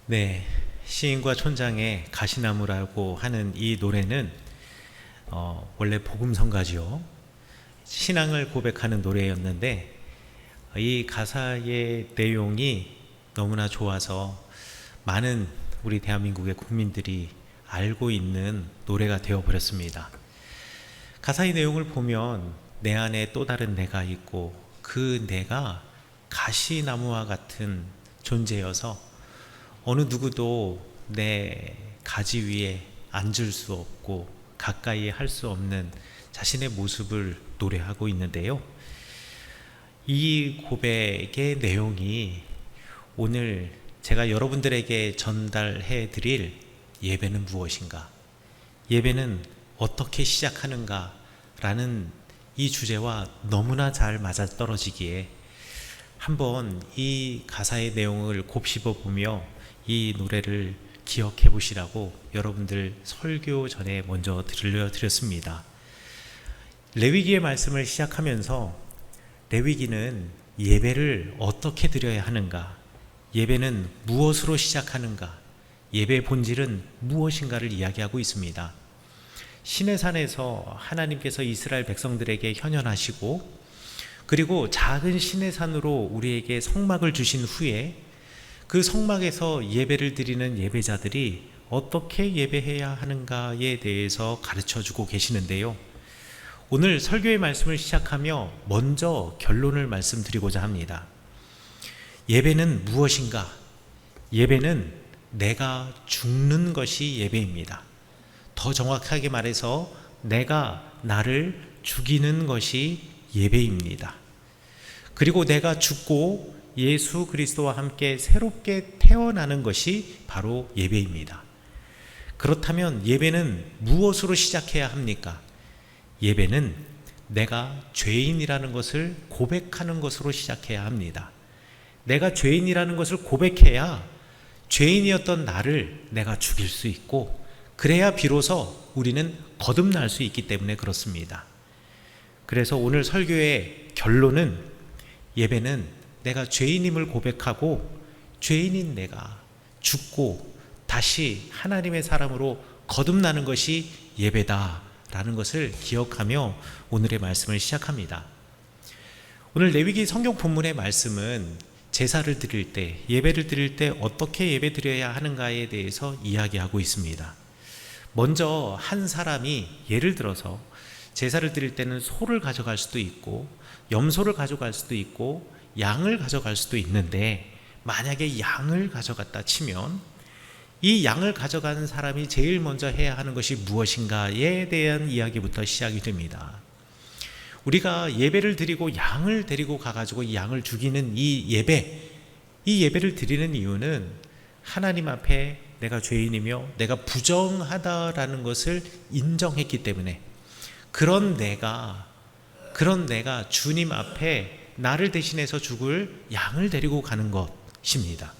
네, 시인과 촌장의 가시나무라고 하는 이 노래는 원래 복음성가지요. 신앙을 고백하는 노래였는데 이 가사의 내용이 너무나 좋아서 많은 우리 대한민국의 국민들이 알고 있는 노래가 되어버렸습니다. 가사의 내용을 보면 내 안에 또 다른 내가 있고 그 내가 가시나무와 같은 존재여서 어느 누구도 내 가지 위에 앉을 수 없고 가까이 할 수 없는 자신의 모습을 노래하고 있는데요. 이 고백의 내용이 오늘 제가 여러분들에게 전달해 드릴 예배는 무엇인가, 예배는 어떻게 시작하는가 라는 이 주제와 너무나 잘 맞아떨어지기에 한번 이 가사의 내용을 곱씹어 보며 이 노래를 기억해 보시라고 여러분들 설교 전에 먼저 들려드렸습니다. 레위기의 말씀을 시작하면서 레위기는 예배를 어떻게 드려야 하는가, 예배는 무엇으로 시작하는가, 예배의 본질은 무엇인가를 이야기하고 있습니다. 시내산에서 하나님께서 이스라엘 백성들에게 현현하시고 그리고 작은 시내산으로 우리에게 성막을 주신 후에 그 성막에서 예배를 드리는 예배자들이 어떻게 예배해야 하는가에 대해서 가르쳐주고 계시는데요. 오늘 설교의 말씀을 시작하며 먼저 결론을 말씀드리고자 합니다. 예배는 무엇인가? 예배는 내가 죽는 것이 예배입니다. 더 정확하게 말해서 내가 나를 죽이는 것이 예배입니다. 그리고 내가 죽고 예수 그리스도와 함께 새롭게 태어나는 것이 바로 예배입니다. 그렇다면 예배는 무엇으로 시작해야 합니까? 예배는 내가 죄인이라는 것을 고백하는 것으로 시작해야 합니다. 내가 죄인이라는 것을 고백해야 죄인이었던 나를 내가 죽일 수 있고, 그래야 비로소 우리는 거듭날 수 있기 때문에 그렇습니다. 그래서 오늘 설교의 결론은 예배는 내가 죄인임을 고백하고 죄인인 내가 죽고 다시 하나님의 사람으로 거듭나는 것이 예배다라는 것을 기억하며 오늘의 말씀을 시작합니다. 오늘 레위기 성경 본문의 말씀은 제사를 드릴 때, 예배를 드릴 때 어떻게 예배 드려야 하는가에 대해서 이야기하고 있습니다. 먼저 한 사람이 예를 들어서 제사를 드릴 때는 소를 가져갈 수도 있고 염소를 가져갈 수도 있고 양을 가져갈 수도 있는데, 만약에 양을 가져갔다 치면 이 양을 가져가는 사람이 제일 먼저 해야 하는 것이 무엇인가에 대한 이야기부터 시작이 됩니다. 우리가 예배를 드리고 양을 데리고 가가지고 이 양을 죽이는 이 예배를 드리는 이유는 하나님 앞에 내가 죄인이며 내가 부정하다라는 것을 인정했기 때문에, 그런 내가 주님 앞에 나를 대신해서 죽을 양을 데리고 가는 것입니다.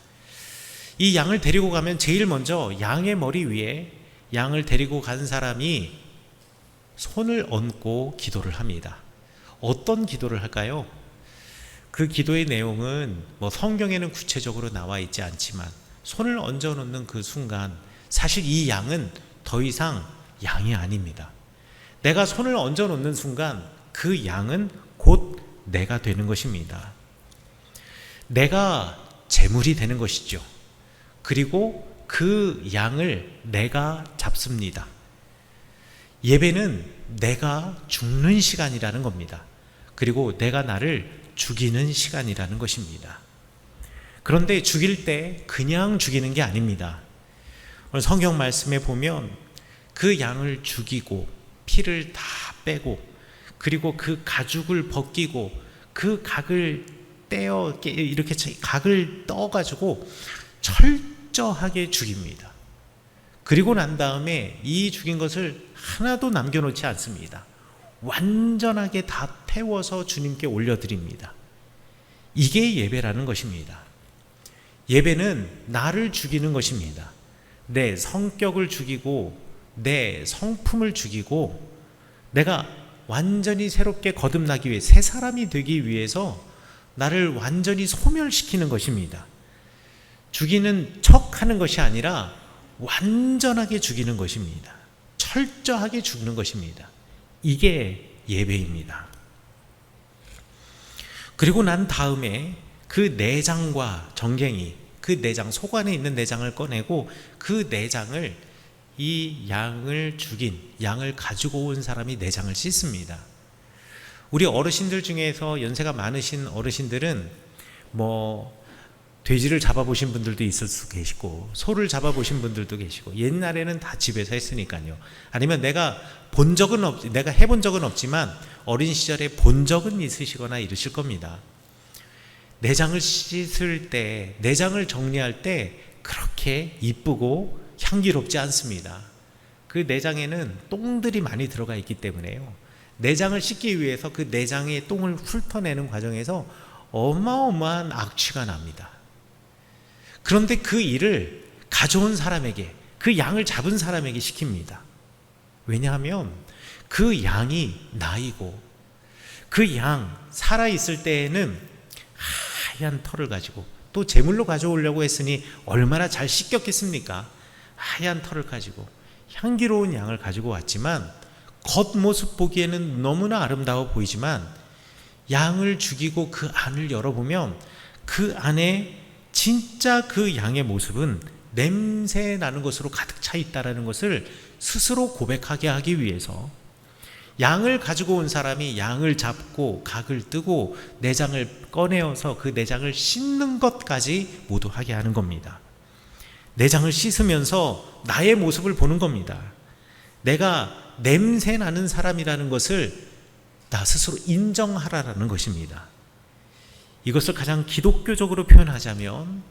이 양을 데리고 가면 제일 먼저 양의 머리 위에 양을 데리고 간 사람이 손을 얹고 기도를 합니다. 어떤 기도를 할까요? 그 기도의 내용은 성경에는 구체적으로 나와 있지 않지만 손을 얹어 놓는 그 순간 사실 이 양은 더 이상 양이 아닙니다. 내가 손을 얹어 놓는 순간 그 양은 곧 내가 되는 것입니다. 내가 제물이 되는 것이죠. 그리고 그 양을 내가 잡습니다. 예배는 내가 죽는 시간이라는 겁니다. 그리고 내가 나를 죽이는 시간이라는 것입니다. 그런데 죽일 때 그냥 죽이는 게 아닙니다. 오늘 성경 말씀에 보면 그 양을 죽이고 피를 다 빼고 그리고 그 가죽을 벗기고 그 각을 떼어 이렇게 각을 떠가지고 철저하게 죽입니다. 그리고 난 다음에 이 죽인 것을 하나도 남겨놓지 않습니다. 완전하게 다 태워서 주님께 올려드립니다. 이게 예배라는 것입니다. 예배는 나를 죽이는 것입니다. 내 성격을 죽이고 내 성품을 죽이고 내가 완전히 새롭게 거듭나기 위해, 새 사람이 되기 위해서 나를 완전히 소멸시키는 것입니다. 죽이는 척 하는 것이 아니라 완전하게 죽이는 것입니다. 철저하게 죽는 것입니다. 이게 예배입니다. 그리고 난 다음에 그 내장과 정갱이, 그 내장, 속 안에 있는 내장을 꺼내고 그 내장을, 이 양을 죽인, 양을 가지고 온 사람이 내장을 씻습니다. 우리 어르신들 중에서 연세가 많으신 어르신들은 돼지를 잡아보신 분들도 있을 수 계시고, 소를 잡아보신 분들도 계시고, 옛날에는 다 집에서 했으니까요. 아니면 내가 해본 적은 없지만 어린 시절에 본 적은 있으시거나 이러실 겁니다. 내장을 씻을 때, 내장을 정리할 때 그렇게 이쁘고 향기롭지 않습니다. 그 내장에는 똥들이 많이 들어가 있기 때문에요. 내장을 씻기 위해서 그 내장의 똥을 훑어내는 과정에서 어마어마한 악취가 납니다. 그런데 그 일을 가져온 사람에게, 그 양을 잡은 사람에게 시킵니다. 왜냐하면 그 양이 나이고, 그 양 살아있을 때에는 하얀 털을 가지고, 또 제물로 가져오려고 했으니 얼마나 잘 씻겼겠습니까? 하얀 털을 가지고 향기로운 양을 가지고 왔지만, 겉모습 보기에는 너무나 아름다워 보이지만 양을 죽이고 그 안을 열어보면 그 안에 진짜 그 양의 모습은 냄새 나는 것으로 가득 차 있다는 것을 스스로 고백하게 하기 위해서 양을 가지고 온 사람이 양을 잡고 각을 뜨고 내장을 꺼내어서 그 내장을 씻는 것까지 모두 하게 하는 겁니다. 내장을 씻으면서 나의 모습을 보는 겁니다. 내가 냄새 나는 사람이라는 것을 나 스스로 인정하라는 것입니다. 이것을 가장 기독교적으로 표현하자면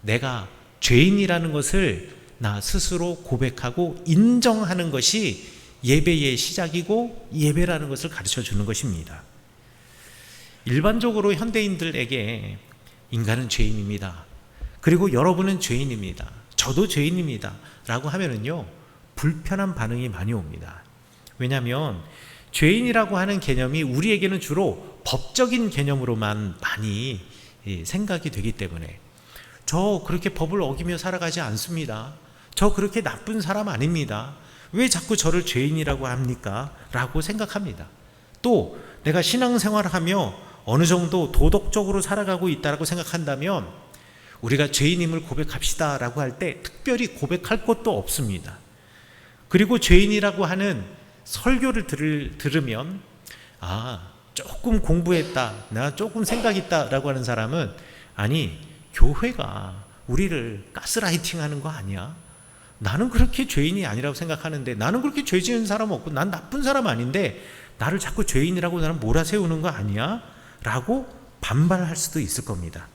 내가 죄인이라는 것을 나 스스로 고백하고 인정하는 것이 예배의 시작이고 예배라는 것을 가르쳐 주는 것입니다. 일반적으로 현대인들에게 인간은 죄인입니다. 그리고 여러분은 죄인입니다. 저도 죄인입니다. 라고 하면은요, 불편한 반응이 많이 옵니다. 왜냐하면 죄인이라고 하는 개념이 우리에게는 주로 법적인 개념으로만 많이 생각이 되기 때문에, 저 그렇게 법을 어기며 살아가지 않습니다. 저 그렇게 나쁜 사람 아닙니다. 왜 자꾸 저를 죄인이라고 합니까? 라고 생각합니다. 또 내가 신앙생활을 하며 어느 정도 도덕적으로 살아가고 있다고 생각한다면 우리가 죄인임을 고백합시다 라고 할 때 특별히 고백할 것도 없습니다. 그리고 죄인이라고 하는 설교를 들으면 조금 공부했다, 내가 조금 생각 있다 라고 하는 사람은, 아니 교회가 우리를 가스라이팅하는 거 아니야? 나는 그렇게 죄인이 아니라고 생각하는데, 나는 그렇게 죄 지은 사람 없고 난 나쁜 사람 아닌데 나를 자꾸 죄인이라고 나는 몰아세우는 거 아니야? 라고 반발할 수도 있을 겁니다.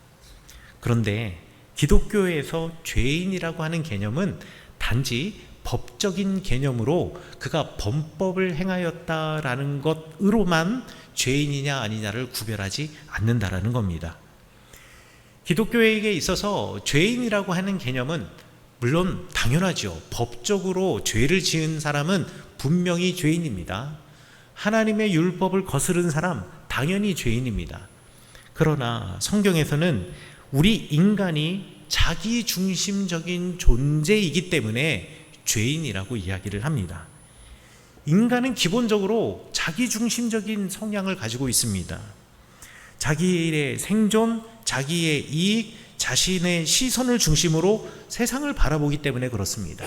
그런데 기독교에서 죄인이라고 하는 개념은 단지 법적인 개념으로 그가 범법을 행하였다라는 것으로만 죄인이냐 아니냐를 구별하지 않는다라는 겁니다. 기독교에게 있어서 죄인이라고 하는 개념은 물론 당연하죠. 법적으로 죄를 지은 사람은 분명히 죄인입니다. 하나님의 율법을 거스른 사람 당연히 죄인입니다. 그러나 성경에서는 우리 인간이 자기중심적인 존재이기 때문에 죄인이라고 이야기를 합니다. 인간은 기본적으로 자기중심적인 성향을 가지고 있습니다. 자기의 생존, 자기의 이익, 자신의 시선을 중심으로 세상을 바라보기 때문에 그렇습니다.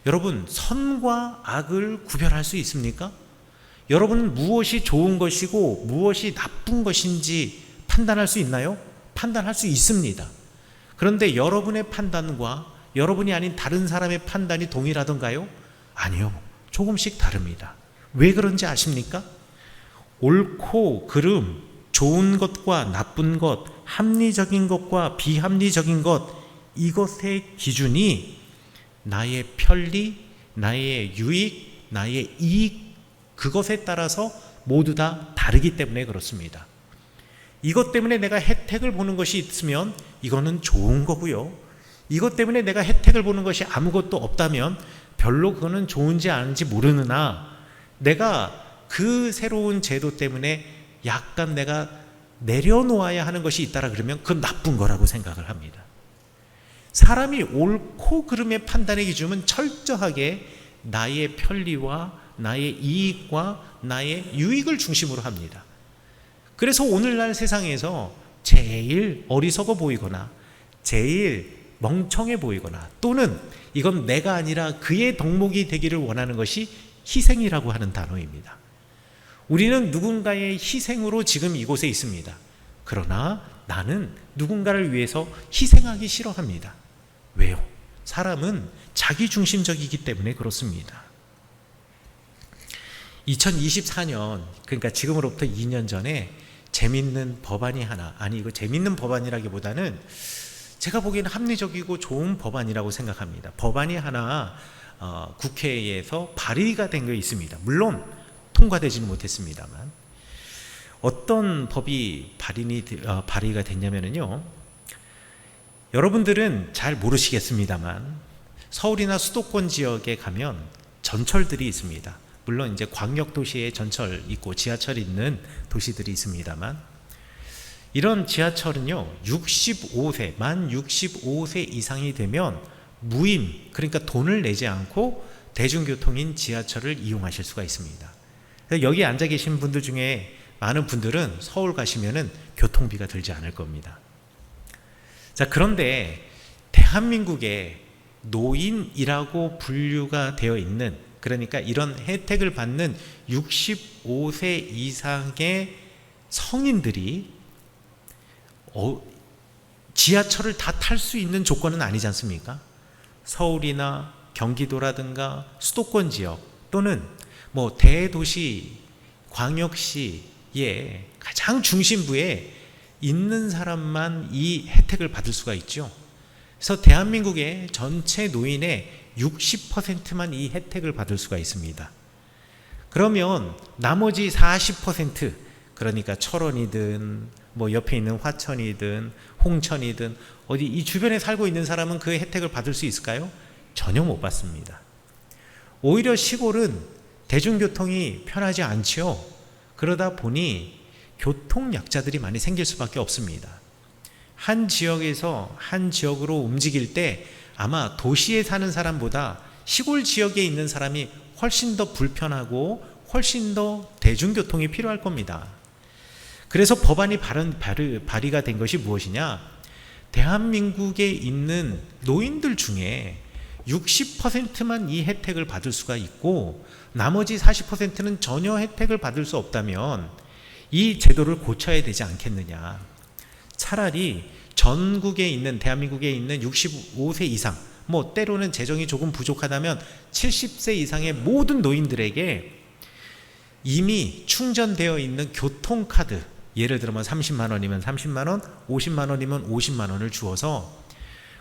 여러분, 선과 악을 구별할 수 있습니까? 여러분은 무엇이 좋은 것이고 무엇이 나쁜 것인지 판단할 수 있나요? 판단할 수 있습니다. 그런데 여러분의 판단과 여러분이 아닌 다른 사람의 판단이 동일하던가요? 아니요. 조금씩 다릅니다. 왜 그런지 아십니까? 옳고 그름, 좋은 것과 나쁜 것, 합리적인 것과 비합리적인 것, 이것의 기준이 나의 편리, 나의 유익, 나의 이익, 그것에 따라서 모두 다 다르기 때문에 그렇습니다. 이것 때문에 내가 혜택을 보는 것이 있으면 이거는 좋은 거고요. 이것 때문에 내가 혜택을 보는 것이 아무것도 없다면 별로 그거는 좋은지 아닌지 모르느나, 내가 그 새로운 제도 때문에 약간 내가 내려놓아야 하는 것이 있다라 그러면 그건 나쁜 거라고 생각을 합니다. 사람이 옳고 그름의 판단의 기준은 철저하게 나의 편리와 나의 이익과 나의 유익을 중심으로 합니다. 그래서 오늘날 세상에서 제일 어리석어 보이거나 제일 멍청해 보이거나 또는 이건 내가 아니라 그의 덕목이 되기를 원하는 것이 희생이라고 하는 단어입니다. 우리는 누군가의 희생으로 지금 이곳에 있습니다. 그러나 나는 누군가를 위해서 희생하기 싫어합니다. 왜요? 사람은 자기중심적이기 때문에 그렇습니다. 2024년, 그러니까 지금으로부터 2년 전에 재밌는 법안이 하나, 아니 이거 재밌는 법안이라기보다는 제가 보기에는 합리적이고 좋은 법안이라고 생각합니다. 법안이 하나 국회에서 발의가 된 게 있습니다. 물론 통과되지는 못했습니다만 어떤 법이 발의가 됐냐면요, 여러분들은 잘 모르시겠습니다만 서울이나 수도권 지역에 가면 전철들이 있습니다. 물론 이제 광역도시에 전철 있고 지하철 있는 도시들이 있습니다만 이런 지하철은요, 만 65세 이상이 되면 무임, 그러니까 돈을 내지 않고 대중교통인 지하철을 이용하실 수가 있습니다. 여기 앉아 계신 분들 중에 많은 분들은 서울 가시면은 교통비가 들지 않을 겁니다. 자, 그런데 대한민국에 노인이라고 분류가 되어 있는, 그러니까 이런 혜택을 받는 65세 이상의 성인들이 지하철을 다 탈 수 있는 조건은 아니지 않습니까? 서울이나 경기도라든가 수도권 지역 또는 뭐 대도시, 광역시의 가장 중심부에 있는 사람만 이 혜택을 받을 수가 있죠. 그래서 대한민국의 전체 노인의 60%만 이 혜택을 받을 수가 있습니다. 그러면 나머지 40%, 그러니까 철원이든 뭐 옆에 있는 화천이든 홍천이든 어디 이 주변에 살고 있는 사람은 그 혜택을 받을 수 있을까요? 전혀 못 받습니다. 오히려 시골은 대중교통이 편하지 않지요. 그러다 보니 교통약자들이 많이 생길 수밖에 없습니다. 한 지역에서 한 지역으로 움직일 때 아마 도시에 사는 사람보다 시골 지역에 있는 사람이 훨씬 더 불편하고 훨씬 더 대중교통이 필요할 겁니다. 그래서 법안이 발의가 된 것이 무엇이냐? 대한민국에 있는 노인들 중에 60%만 이 혜택을 받을 수가 있고 나머지 40%는 전혀 혜택을 받을 수 없다면 이 제도를 고쳐야 되지 않겠느냐. 차라리 전국에 있는, 대한민국에 있는 65세 이상, 뭐 때로는 재정이 조금 부족하다면 70세 이상의 모든 노인들에게 이미 충전되어 있는 교통카드, 예를 들면 30만 원이면 30만 원, 50만 원이면 50만 원을 주어서,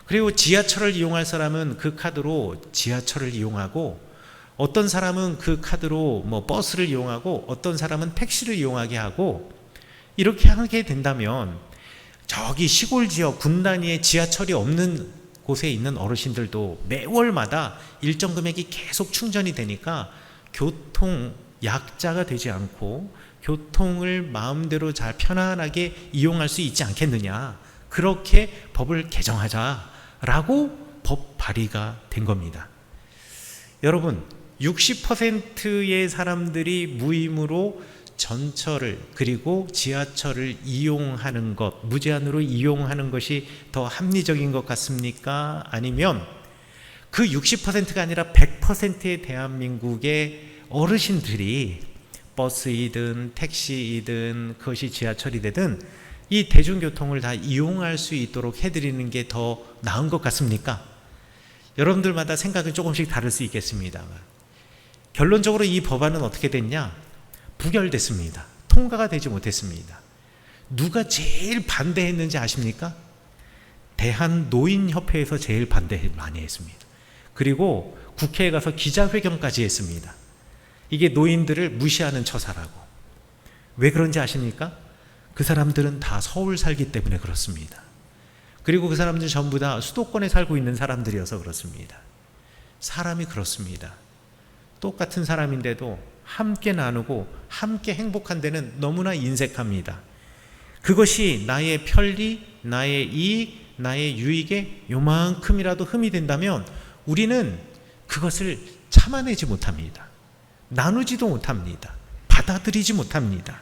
그리고 지하철을 이용할 사람은 그 카드로 지하철을 이용하고 어떤 사람은 그 카드로 뭐 버스를 이용하고 어떤 사람은 택시를 이용하게 하고, 이렇게 하게 된다면 저기 시골 지역 군 단위의 지하철이 없는 곳에 있는 어르신들도 매월마다 일정 금액이 계속 충전이 되니까 교통 약자가 되지 않고 교통을 마음대로 잘 편안하게 이용할 수 있지 않겠느냐. 그렇게 법을 개정하자라고 법 발의가 된 겁니다. 여러분, 60%의 사람들이 무임으로 전철을 그리고 지하철을 이용하는 것, 무제한으로 이용하는 것이 더 합리적인 것 같습니까? 아니면 그 60%가 아니라 100%의 대한민국의 어르신들이 버스이든 택시이든 그것이 지하철이 되든 이 대중교통을 다 이용할 수 있도록 해드리는 게 더 나은 것 같습니까? 여러분들마다 생각은 조금씩 다를 수 있겠습니다만 결론적으로 이 법안은 어떻게 됐냐? 부결됐습니다. 통과가 되지 못했습니다. 누가 제일 반대했는지 아십니까? 대한노인협회에서 제일 반대 많이 했습니다. 그리고 국회에 가서 기자회견까지 했습니다. 이게 노인들을 무시하는 처사라고. 왜 그런지 아십니까? 그 사람들은 다 서울 살기 때문에 그렇습니다. 그리고 그 사람들 전부 다 수도권에 살고 있는 사람들이어서 그렇습니다. 사람이 그렇습니다. 똑같은 사람인데도 함께 나누고 함께 행복한 데는 너무나 인색합니다. 그것이 나의 편리, 나의 이익, 나의 유익에 요만큼이라도 흠이 된다면 우리는 그것을 참아내지 못합니다. 나누지도 못합니다. 받아들이지 못합니다.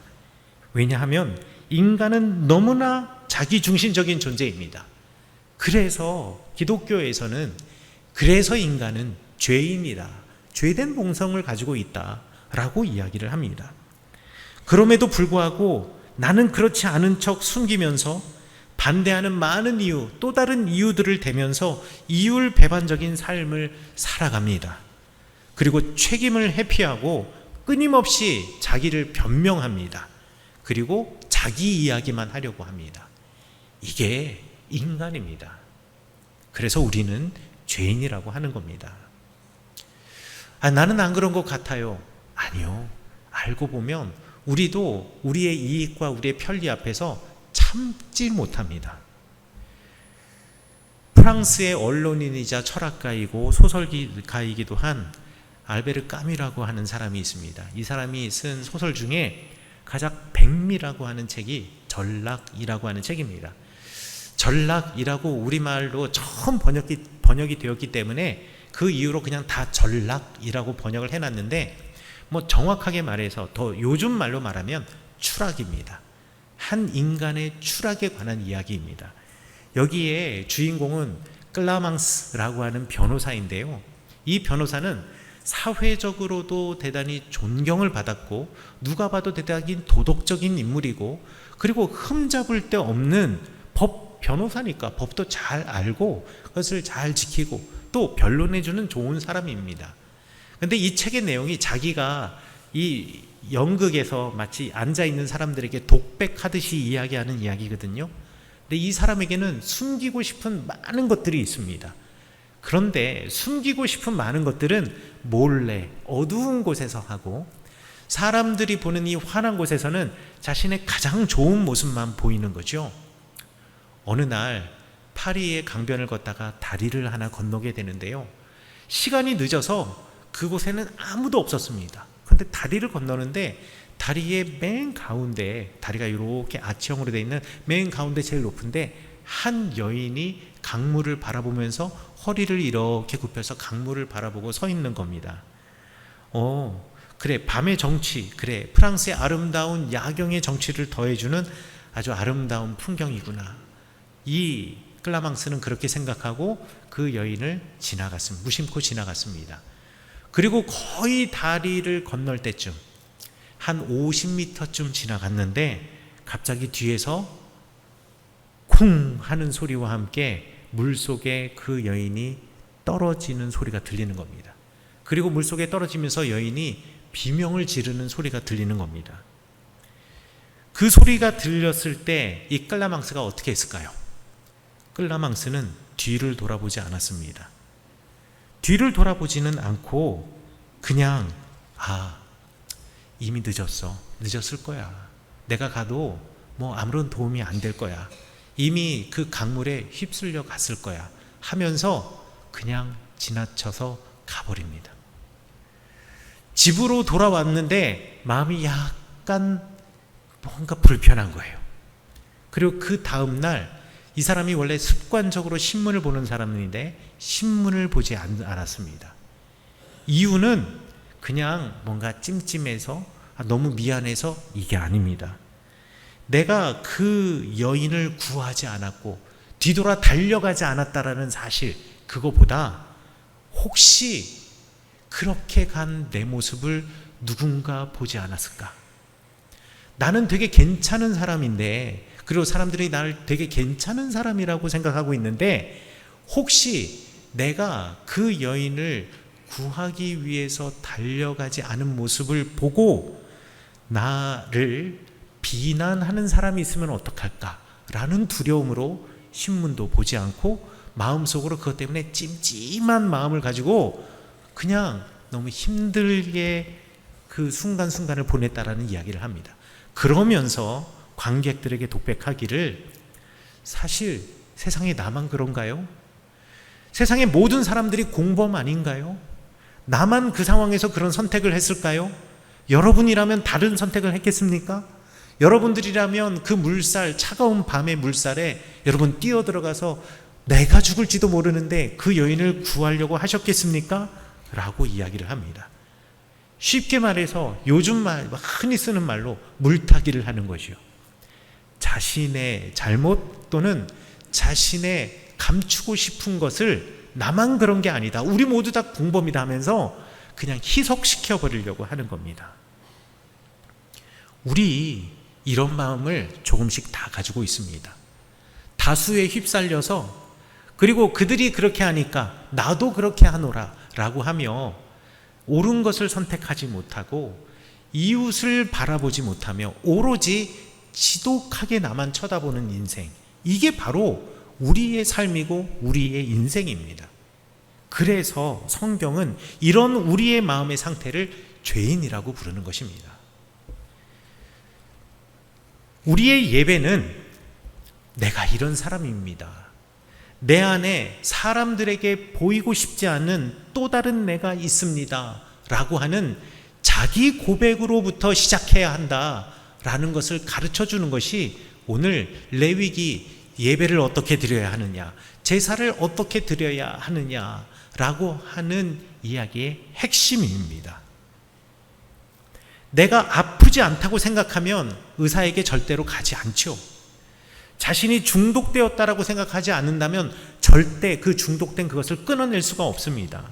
왜냐하면 인간은 너무나 자기중심적인 존재입니다. 그래서 기독교에서는 그래서 인간은 죄인이다, 죄된 본성을 가지고 있다라고 이야기를 합니다. 그럼에도 불구하고 나는 그렇지 않은 척 숨기면서 반대하는 많은 이유, 또 다른 이유들을 대면서 이율배반적인 삶을 살아갑니다. 그리고 책임을 회피하고 끊임없이 자기를 변명합니다. 그리고 자기 이야기만 하려고 합니다. 이게 인간입니다. 그래서 우리는 죄인이라고 하는 겁니다. 나는 안 그런 것 같아요. 아니요. 알고 보면 우리도 우리의 이익과 우리의 편리 앞에서 참지 못합니다. 프랑스의 언론인이자 철학가이고 소설가이기도 한 알베르 까뮈라고 하는 사람이 있습니다. 이 사람이 쓴 소설 중에 가장 백미라고 하는 책이 전락이라고 하는 책입니다. 전락이라고 우리말로 처음 번역이 되었기 때문에 그 이후로 그냥 다 전락이라고 번역을 해놨는데, 정확하게 말해서 더 요즘 말로 말하면 추락입니다. 한 인간의 추락에 관한 이야기입니다. 여기에 주인공은 클라망스라고 하는 변호사인데요. 이 변호사는 사회적으로도 대단히 존경을 받았고 누가 봐도 대단히 도덕적인 인물이고, 그리고 흠잡을 데 없는 변호사니까 법도 잘 알고 그것을 잘 지키고 또 변론해주는 좋은 사람입니다. 근데 이 책의 내용이 자기가 이 연극에서 마치 앉아있는 사람들에게 독백하듯이 이야기하는 이야기거든요. 근데 이 사람에게는 숨기고 싶은 많은 것들이 있습니다. 그런데 숨기고 싶은 많은 것들은 몰래 어두운 곳에서 하고, 사람들이 보는 이 환한 곳에서는 자신의 가장 좋은 모습만 보이는 거죠. 어느 날 파리의 강변을 걷다가 다리를 하나 건너게 되는데요. 시간이 늦어서 그곳에는 아무도 없었습니다. 그런데 다리를 건너는데 다리의 맨 가운데, 다리가 이렇게 아치형으로 되어 있는 맨 가운데 제일 높은데 한 여인이 강물을 바라보면서 허리를 이렇게 굽혀서 강물을 바라보고 서 있는 겁니다. 그래, 밤의 정취, 그래, 프랑스의 아름다운 야경의 정취를 더해주는 아주 아름다운 풍경이구나. 이 클라망스는 그렇게 생각하고 그 여인을 무심코 지나갔습니다. 그리고 거의 다리를 건널 때쯤 한 50m쯤 지나갔는데 갑자기 뒤에서 쿵 하는 소리와 함께 물속에 그 여인이 떨어지는 소리가 들리는 겁니다. 그리고 물속에 떨어지면서 여인이 비명을 지르는 소리가 들리는 겁니다. 그 소리가 들렸을 때 이 클라망스가 어떻게 했을까요? 클라망스는 뒤를 돌아보지 않았습니다. 뒤를 돌아보지는 않고 그냥 이미 늦었을 거야. 내가 가도 아무런 도움이 안 될 거야. 이미 그 강물에 휩쓸려 갔을 거야 하면서 그냥 지나쳐서 가버립니다. 집으로 돌아왔는데 마음이 약간 뭔가 불편한 거예요. 그리고 그 다음날 이 사람이 원래 습관적으로 신문을 보는 사람인데 신문을 보지 않았습니다. 이유는 그냥 뭔가 찜찜해서, 너무 미안해서 이게 아닙니다. 내가 그 여인을 구하지 않았고 뒤돌아 달려가지 않았다라는 사실, 그거보다 혹시 그렇게 간 내 모습을 누군가 보지 않았을까? 나는 되게 괜찮은 사람인데, 그리고 사람들이 나를 되게 괜찮은 사람이라고 생각하고 있는데, 혹시 내가 그 여인을 구하기 위해서 달려가지 않은 모습을 보고 나를 비난하는 사람이 있으면 어떡할까? 라는 두려움으로 신문도 보지 않고 마음속으로 그것 때문에 찜찜한 마음을 가지고 그냥 너무 힘들게 그 순간순간을 보냈다라는 이야기를 합니다. 그러면서 관객들에게 독백하기를, 사실 세상에 나만 그런가요? 세상의 모든 사람들이 공범 아닌가요? 나만 그 상황에서 그런 선택을 했을까요? 여러분이라면 다른 선택을 했겠습니까? 여러분들이라면 그 물살, 차가운 밤의 물살에 여러분 뛰어들어가서 내가 죽을지도 모르는데 그 여인을 구하려고 하셨겠습니까? 라고 이야기를 합니다. 쉽게 말해서 요즘 말, 흔히 쓰는 말로 물타기를 하는 것이요. 자신의 잘못 또는 자신의 감추고 싶은 것을 나만 그런 게 아니다, 우리 모두 다 공범이다 하면서 그냥 희석시켜 버리려고 하는 겁니다. 우리 이런 마음을 조금씩 다 가지고 있습니다. 다수에 휩쓸려서, 그리고 그들이 그렇게 하니까 나도 그렇게 하노라 라고 하며 옳은 것을 선택하지 못하고 이웃을 바라보지 못하며 오로지 지독하게 나만 쳐다보는 인생, 이게 바로 우리의 삶이고 우리의 인생입니다. 그래서 성경은 이런 우리의 마음의 상태를 죄인이라고 부르는 것입니다. 우리의 예배는 내가 이런 사람입니다, 내 안에 사람들에게 보이고 싶지 않은 또 다른 내가 있습니다 라고 하는 자기 고백으로부터 시작해야 한다라는 것을 가르쳐 주는 것이 오늘 레위기 예배를 어떻게 드려야 하느냐, 제사를 어떻게 드려야 하느냐라고 하는 이야기의 핵심입니다. 내가 아프지 않다고 생각하면 의사에게 절대로 가지 않죠. 자신이 중독되었다라고 생각하지 않는다면 절대 그 중독된 그것을 끊어낼 수가 없습니다.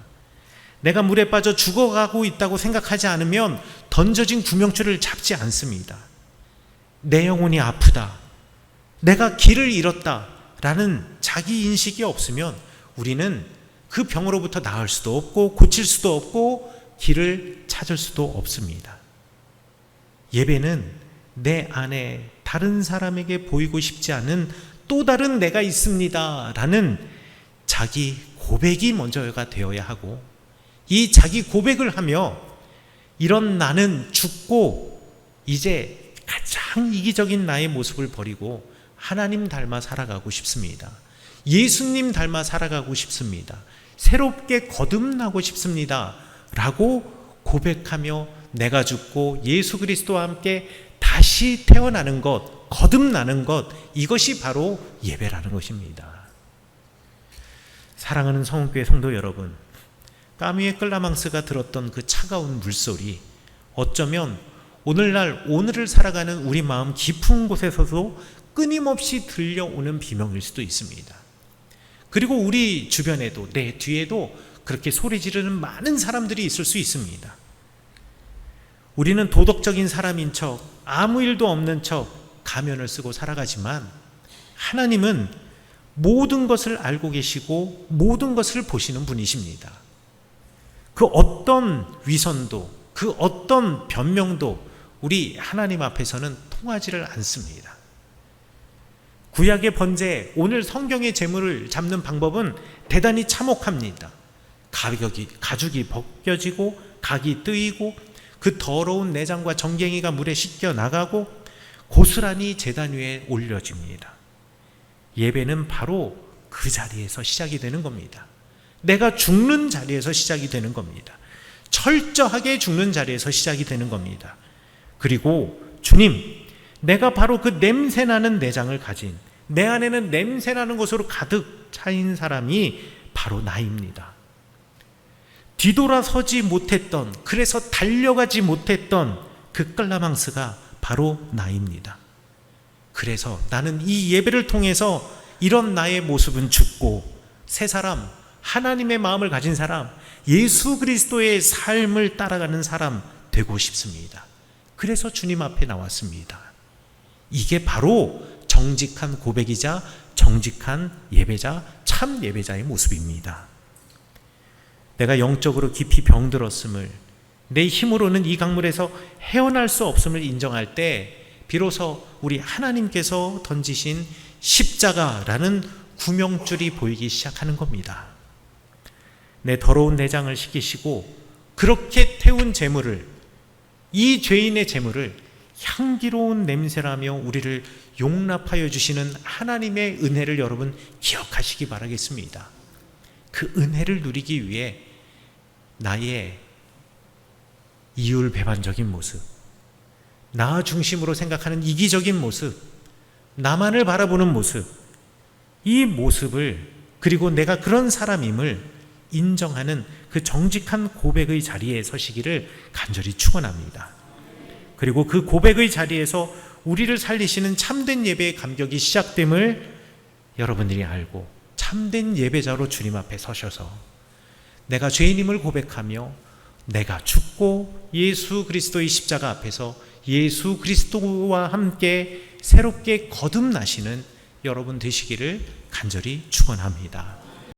내가 물에 빠져 죽어가고 있다고 생각하지 않으면 던져진 구명줄을 잡지 않습니다. 내 영혼이 아프다, 내가 길을 잃었다 라는 자기 인식이 없으면 우리는 그 병으로부터 나을 수도 없고 고칠 수도 없고 길을 찾을 수도 없습니다. 예배는 내 안에 다른 사람에게 보이고 싶지 않은 또 다른 내가 있습니다 라는 자기 고백이 먼저가 되어야 하고, 이 자기 고백을 하며 이런 나는 죽고 이제 가장 이기적인 나의 모습을 버리고 하나님 닮아 살아가고 싶습니다, 예수님 닮아 살아가고 싶습니다, 새롭게 거듭나고 싶습니다 라고 고백하며 내가 죽고 예수 그리스도와 함께 다시 태어나는 것, 거듭나는 것, 이것이 바로 예배라는 것입니다. 사랑하는 성원교회 성도 여러분, 까미의 끌라망스가 들었던 그 차가운 물소리, 어쩌면 오늘날 오늘을 살아가는 우리 마음 깊은 곳에서도 끊임없이 들려오는 비명일 수도 있습니다. 그리고 우리 주변에도, 내 뒤에도 그렇게 소리 지르는 많은 사람들이 있을 수 있습니다. 우리는 도덕적인 사람인 척, 아무 일도 없는 척 가면을 쓰고 살아가지만 하나님은 모든 것을 알고 계시고 모든 것을 보시는 분이십니다. 그 어떤 위선도, 그 어떤 변명도 우리 하나님 앞에서는 통하지를 않습니다. 구약의 번제, 오늘 성경의 제물을 잡는 방법은 대단히 참혹합니다. 가죽이 벗겨지고 각이 뜨이고 그 더러운 내장과 정갱이가 물에 씻겨 나가고 고스란히 제단 위에 올려집니다. 예배는 바로 그 자리에서 시작이 되는 겁니다. 내가 죽는 자리에서 시작이 되는 겁니다. 철저하게 죽는 자리에서 시작이 되는 겁니다. 그리고 주님, 내가 바로 그 냄새나는 내장을 가진, 내 안에는 냄새나는 것으로 가득 차인 사람이 바로 나입니다. 뒤돌아서지 못했던, 그래서 달려가지 못했던 그 끌라망스가 바로 나입니다. 그래서 나는 이 예배를 통해서 이런 나의 모습은 죽고 새 사람, 하나님의 마음을 가진 사람, 예수 그리스도의 삶을 따라가는 사람 되고 싶습니다. 그래서 주님 앞에 나왔습니다. 이게 바로 정직한 고백이자 정직한 예배자, 참 예배자의 모습입니다. 내가 영적으로 깊이 병들었음을, 내 힘으로는 이 강물에서 헤어날 수 없음을 인정할 때 비로소 우리 하나님께서 던지신 십자가라는 구명줄이 보이기 시작하는 겁니다. 내 더러운 내장을 씻기시고 그렇게 태운 제물을, 이 죄인의 제물을 향기로운 냄새라며 우리를 용납하여 주시는 하나님의 은혜를 여러분 기억하시기 바라겠습니다. 그 은혜를 누리기 위해 나의 이율배반적인 모습, 나 중심으로 생각하는 이기적인 모습, 나만을 바라보는 모습, 이 모습을, 그리고 내가 그런 사람임을 인정하는 그 정직한 고백의 자리에 서시기를 간절히 축원합니다. 그리고 그 고백의 자리에서 우리를 살리시는 참된 예배의 감격이 시작됨을 여러분들이 알고 참된 예배자로 주님 앞에 서셔서 내가 죄인임을 고백하며 내가 죽고 예수 그리스도의 십자가 앞에서 예수 그리스도와 함께 새롭게 거듭나시는 여러분 되시기를 간절히 축원합니다.